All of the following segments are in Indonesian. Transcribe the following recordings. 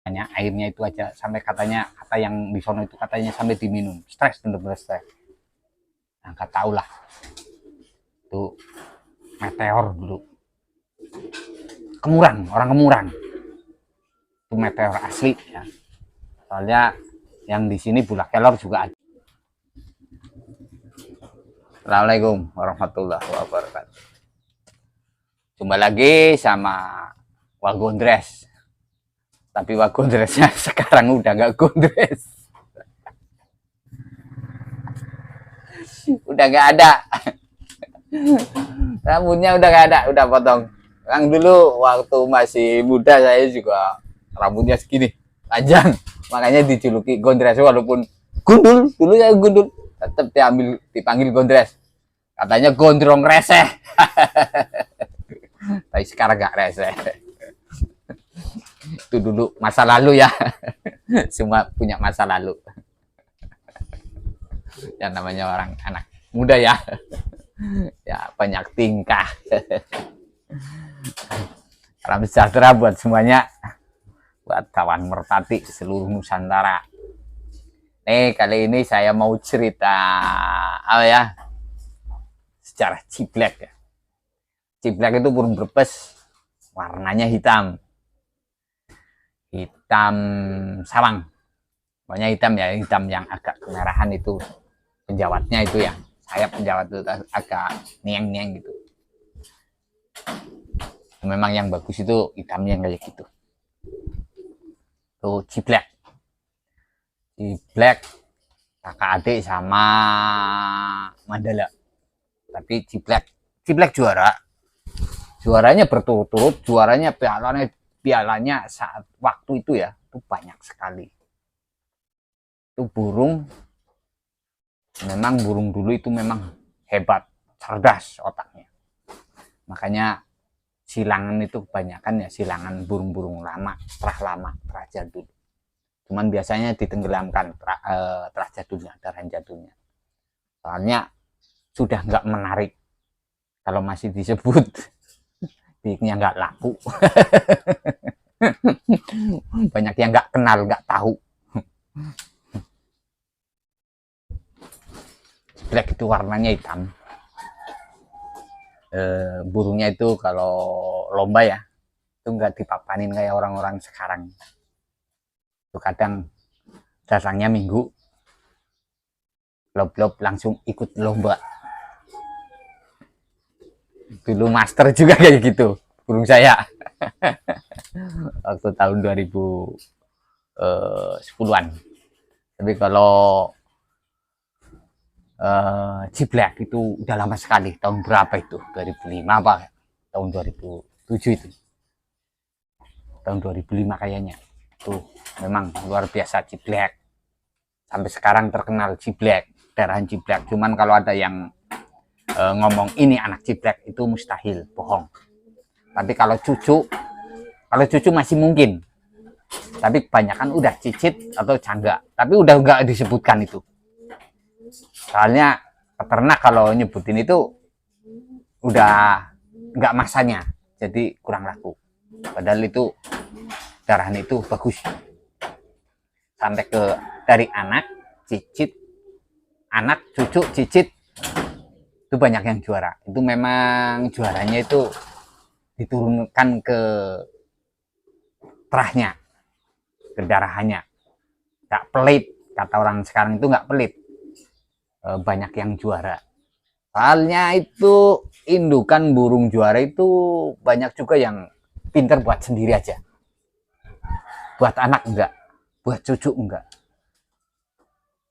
hanya airnya itu aja, sampai katanya kata yang di sono itu katanya sampai diminum, stres, bener-bener stres. Nah, nggak tahu lah itu meteor dulu, Kemuran, orang Kemuran itu meteor asli ya, soalnya yang di sini Bula Kelor juga ada. Assalamualaikum warahmatullahi wabarakatuh. Jumpa lagi sama Wagondres, tapi Wagondresnya sekarang udah nggak gondres, udah nggak ada. Rambutnya udah nggak ada, udah potong. Yang dulu waktu masih muda saya juga rambutnya segini panjang, makanya dijuluki Gondres. Walaupun gundul, dulu saya gundul, tetap dipanggil Gondres. Katanya gondrong reseh. Tapi sekarang nggak reseh. Itu dulu masa lalu ya. Semua punya masa lalu. Yang namanya orang anak muda ya. Ya banyak tingkah. Salam sejahtera buat semuanya, buat kawan merpati seluruh Nusantara. Kali ini saya mau cerita apa ya, sejarah ciblek ya. Ciblek itu burung brebes, warnanya hitam sawang, pokoknya hitam ya, hitam yang agak kemerahan itu penjawatnya itu ya, sayap penjawat itu agak niang-niang gitu. Memang yang bagus itu hitamnya kayak gitu. Tuh ciblek kakak adik sama Mandala. Tapi ciblek juaranya berturut-turut, pialanya saat waktu itu ya, itu banyak sekali. Itu burung dulu itu memang hebat, cerdas otaknya. Makanya silangan itu kebanyakan ya silangan burung-burung lama, terah jadul. Cuman biasanya ditenggelamkan terah jadulnya, darahan jadulnya. Soalnya sudah nggak menarik. Kalau masih disebut, bikinnya nggak laku. Banyak yang nggak kenal, nggak tahu. Black itu warnanya hitam. Burungnya itu kalau lomba ya, itu nggak dipapanin kayak orang-orang sekarang. Itu kadang datangnya minggu, lob langsung ikut lomba. Dulu master juga kayak gitu burung saya. Waktu tahun 2010-an. Tapi kalau ciblek itu udah lama sekali, tahun berapa itu, 2005 apa tahun 2007 itu, tahun 2005 kayaknya. Tuh memang luar biasa ciblek, sampai sekarang terkenal ciblek, darahan ciblek. Cuman kalau ada yang ngomong ini anak ciblek itu mustahil, bohong. Tapi kalau cucu masih mungkin, tapi kebanyakan udah cicit atau cangga, tapi udah nggak disebutkan itu. Soalnya peternak kalau nyebutin itu udah nggak masanya, jadi kurang laku. Padahal itu darahan itu bagus. Sampai ke dari anak, cicit, anak, cucu, cicit, itu banyak yang juara. Itu memang juaranya itu diturunkan ke terahnya, ke darahannya. Nggak pelit, kata orang sekarang itu nggak pelit. Banyak yang juara. Soalnya itu indukan burung juara itu banyak juga yang pinter buat sendiri aja. Buat anak enggak, buat cucu enggak.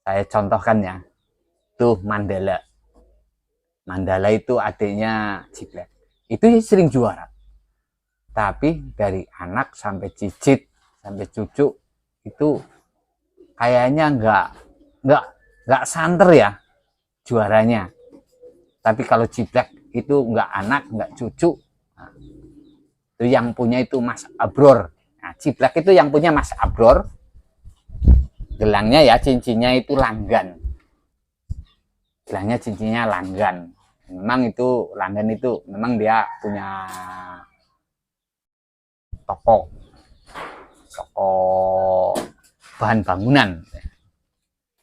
Saya contohkan ya, tuh Mandala. Mandala itu adiknya ciblek. Itu sering juara. Tapi dari anak sampai cicit, sampai cucu, itu kayaknya enggak santer ya juaranya. Tapi kalau ciblek itu enggak anak, enggak cucu. Nah, itu yang punya itu Mas Abror. Nah, ciblek itu yang punya Mas Abror. Gelangnya ya, cincinnya itu langgan. Gelangnya cincinnya langgan. Memang itu langgan itu memang dia punya toko bahan bangunan,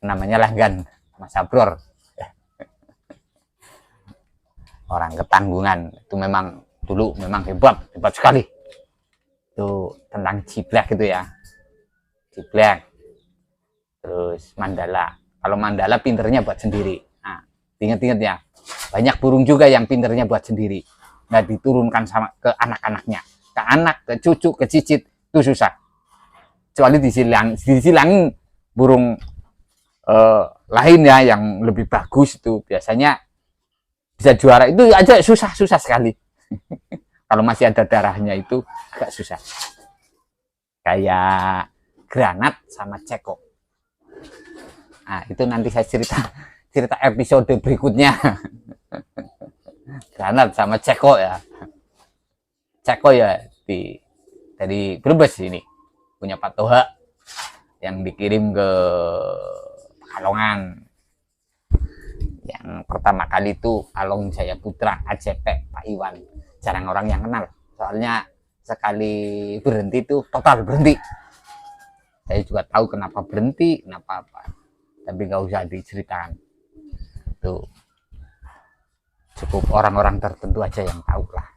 namanya Langgan Mas Sabror. Orang Ketanggungan itu memang dulu memang hebat sekali. Itu tentang Jiblek gitu ya, Jiblek. Terus Mandala. Kalau Mandala pinternya buat sendiri. Nah, ingat-ingat ya, banyak burung juga yang pinternya buat sendiri. Nggak diturunkan sama ke anak-anaknya, ke anak, ke cucu, ke cicit itu susah. Kecuali disilangin burung lain ya yang lebih bagus, itu biasanya bisa juara. Itu aja susah sekali. Kalau masih ada darahnya itu agak susah. Kayak Granat sama Ceko. Nah, itu nanti saya cerita episode berikutnya. Granat sama Ceko ya. Ceko ya dari Brebes ini. Punya Pak Toha yang dikirim ke Pekalongan. Yang pertama kali itu Along Jaya Putra ACP Pak Iwan. Jarang orang yang kenal. Soalnya sekali berhenti itu total berhenti. Saya juga tahu kenapa berhenti, kenapa apa. Tapi nggak usah diceritakan. Itu cukup orang-orang tertentu aja yang tahu lah.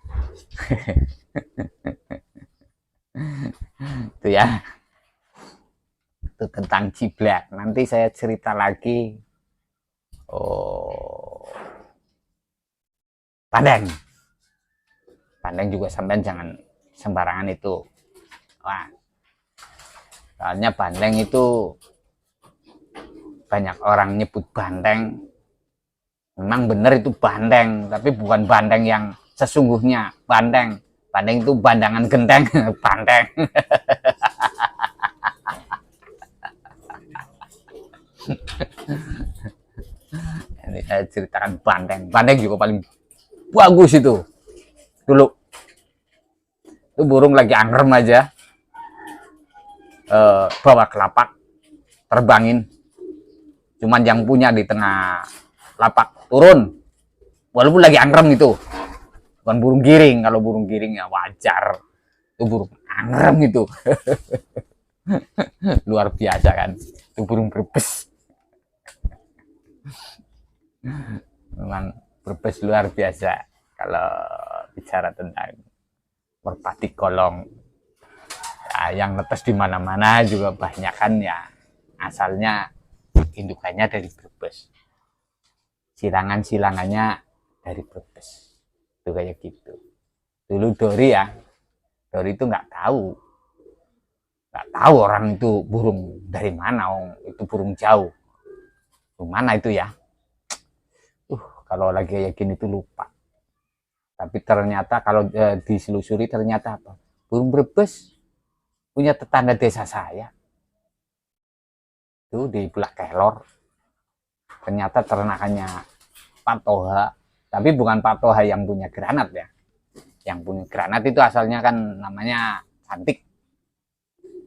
Itu ya. Itu tentang Jiblek. Nanti saya cerita lagi. Bandeng. Bandeng juga sampean jangan sembarangan itu. Wah. Soalnya bandeng itu banyak orang nyebut bandeng. Memang benar itu bandeng, tapi bukan bandeng yang sesungguhnya. Bandeng itu bandangan genteng. Bandeng. Ini saya ceritakan bandeng juga paling bagus itu dulu. Itu burung lagi angrem aja, bawa kelapak, terbangin. Cuman yang punya di tengah lapak turun, walaupun lagi angrem itu. Bukan burung giring. Kalau burung giring ya wajar, itu burung angrem itu. Luar biasa kan, itu burung Brebes. Memang Brebes luar biasa kalau bicara tentang merpati kolong. Nah, yang netes di mana-mana juga banyak kan ya, asalnya indukannya dari Brebes, silangannya dari Brebes. Itu kayak gitu. Dulu Dori itu nggak tahu orang itu burung dari mana. Itu burung jauh. Mana itu ya? Kalau lagi kayak gini tuh lupa. Tapi ternyata kalau diselusuri ternyata apa? Burung Brebes punya tetangga desa saya. Itu di Bulak Kelor. Ternyata ternakannya Pak Toha. Tapi bukan Pak Toha yang punya Granat ya. Yang punya Granat itu asalnya kan namanya Cantik.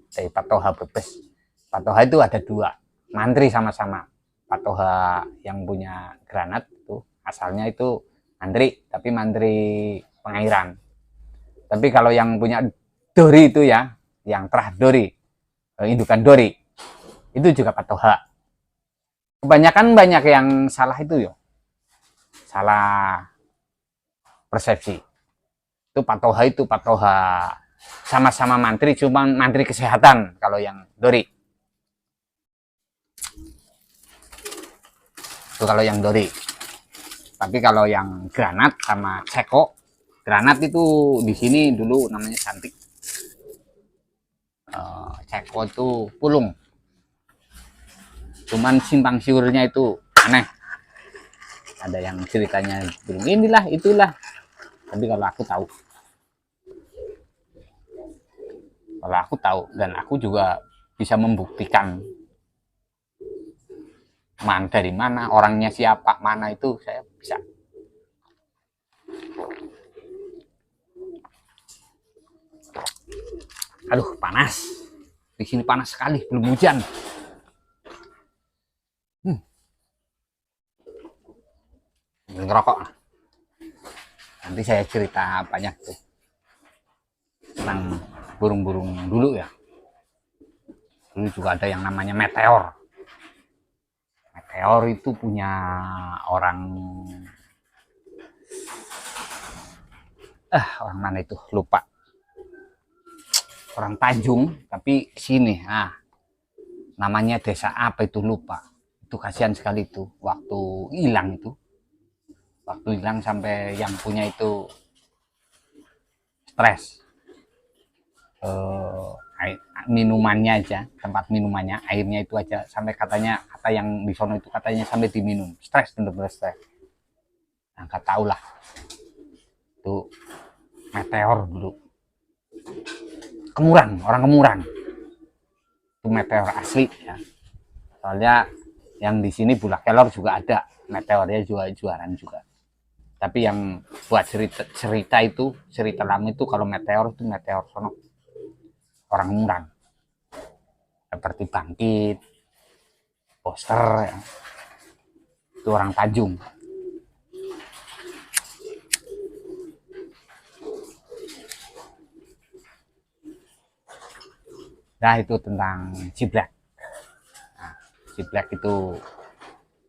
Dari Pak Toha Brebes. Pak Toha itu ada dua. Mantri sama-sama. Pak Toha yang punya Granat itu asalnya itu mantri, tapi mantri pengairan. Tapi kalau yang punya Dori itu ya, yang terah Dori, indukan Dori, itu juga Pak Toha. Kebanyakan banyak yang salah itu yo, salah persepsi. Itu Pak Toha sama-sama mantri, cuma mantri kesehatan kalau yang Dori. Itu kalau yang Dori. Tapi kalau yang Granat sama Ceko, Granat itu di sini dulu namanya Cantik. Ceko itu pulung. Cuman simpang siurnya itu aneh. Ada yang ceritanya burung inilah itulah. Tapi kalau aku tahu dan aku juga bisa membuktikan dari mana, orangnya siapa, mana itu saya bisa. Aduh, panas. Di sini panas sekali, belum hujan. Ngerokok. Nanti saya cerita banyak tuh tentang burung-burung dulu ya. Dulu juga ada yang namanya meteor. Meteor itu punya orang orang mana itu lupa, orang Tanjung tapi sini namanya desa apa itu lupa. Itu kasihan sekali itu waktu hilang sampai yang punya itu stres. Minumannya aja, tempat minumannya, airnya itu aja sampai kata yang di sono itu katanya sampai diminum, stres, bener-bener stres. Nah, nggak tahu lah itu meteor dulu. Orang Kemurang itu meteor asli ya. Soalnya yang di sini Bulak Kelor juga ada meteornya, juga juaran juga. Tapi yang buat cerita lama itu kalau meteor itu meteor sono orang Kemurang, seperti Bangkit, Poster ya. Itu orang Tanjung. Nah, itu tentang Ciblak. Nah, Ciblak itu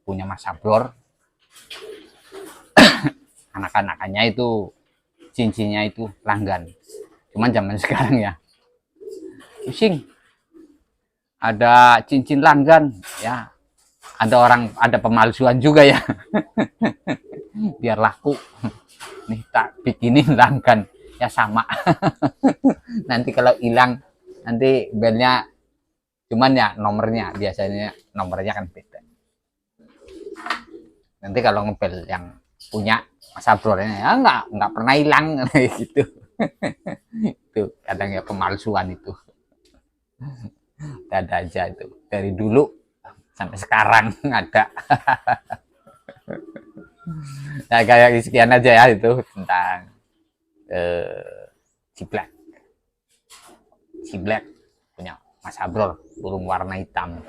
punya Mas Sabror. Anak-anakannya itu cincinnya itu langgan. Cuman zaman sekarang ya pusing. Ada cincin langgan ya. Ada pemalsuan juga ya. Biar laku. Nih tak bikinin langgan ya sama. Nanti kalau hilang nanti bandnya, cuman ya biasanya nomornya kan beda. Nanti kalau ngebel yang punya Mas Abrornya ya nggak pernah hilang gitu. Itu kadang ya pemalsuan itu ada aja itu dari dulu sampai sekarang ada. Nah, kayak sekian aja ya itu tentang Ciblak. Ciblak punya Mas Abror, burung warna hitam,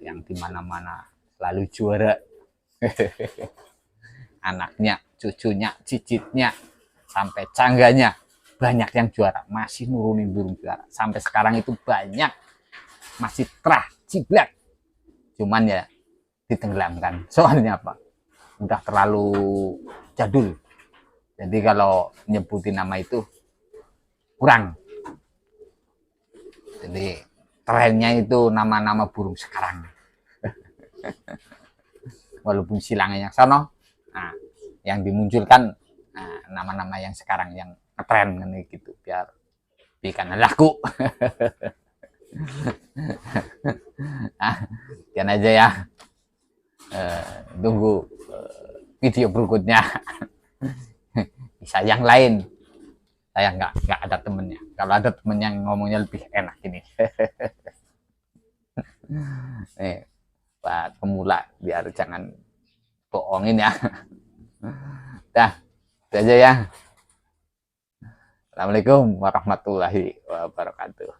yang dimana-mana selalu juara. Anaknya, cucunya, cicitnya, sampai cangganya banyak yang juara, masih nurunin burung juara sampai sekarang itu banyak, masih terah Ciblak. Cuman ya ditenggelamkan, soalnya apa, udah terlalu jadul. Jadi kalau nyebutin nama itu kurang. Jadi trennya itu nama-nama burung sekarang. Walaupun silangnya yang sono, nah, yang dimunculkan nama-nama yang sekarang yang ngetren gitu biar ikan laku. Nah, jangan aja ya. Tunggu video berikutnya. Bisa yang lain. Saya nggak ada temennya. Kalau ada temennya ngomongnya lebih enak ini. Nih, buat pemula biar jangan bohongin ya. Dah, itu aja ya. Assalamualaikum warahmatullahi wabarakatuh.